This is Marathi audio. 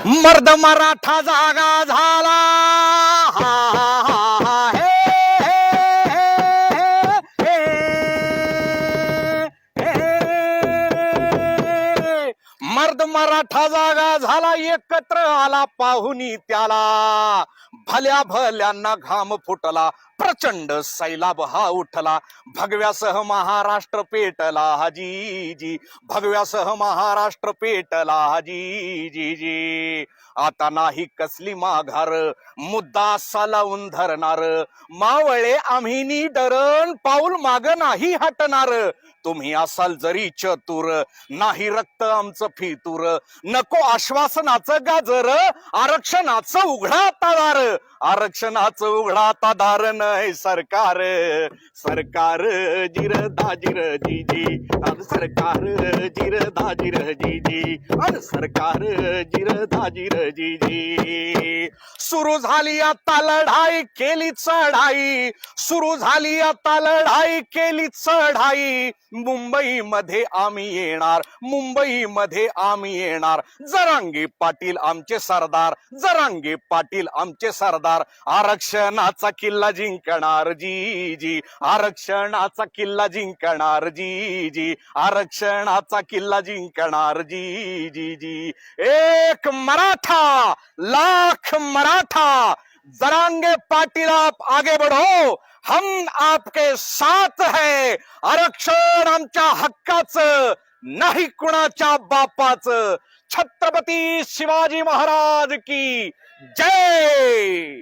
मर्द मराठा जागा झाला. हा, हा, हा, हा, हे, हे, हे, हे, हे. मर्द मराठा जागा झाला, एकत्र आला पाहुनी त्याला. भल्या भल्यांना घाम फुटला, प्रचंड सैलाब हा उठला. भगव्यासह महाराष्ट्र पेटला जी जी, भगव्यासह महाराष्ट्र पेटला जी जी जी. आता नाही कसली माघार, मुद्दा असा लावून धरणार. मावळे आम्ही डरण, पाऊल माग नाही हटणार. तुम्ही असाल जरी चतुर, नाही रक्त आमचं फितूर. नको आश्वासनाचं गाजर, आरक्षणाचं उघडा तादार. आरक्षणाचं उघडा तादार नाही सरकार. सरकार जिर दाजिर जी जी, सरकार जिर दाजिर जी जी, सरकार जिर दाजिर जी जी. सुरू झाली आता लढाई, केली चढाई. सुरू झाली आता लढाई, केली चढाई. मुंबई मध्ये आम्ही येणार, मुंबई मध्ये आम्ही येणार. जरांगे पाटील आमचे सरदार, जरांगे पाटील आमचे सरदार. आरक्षणाचा किल्ला जिंकणार जी जी, आरक्षणाचा किल्ला जिंकणार जी जी, आरक्षणाचा किल्ला जिंकणार जी जी जी. एक मराठा लाख मराठा, जरांगे पाटील आप आगे बढ़ो, हम आपके साथ है. आरक्षण आमच्या हक्काचं, नाही कुणाच्या बापाचं. छत्रपती शिवाजी महाराज की जय.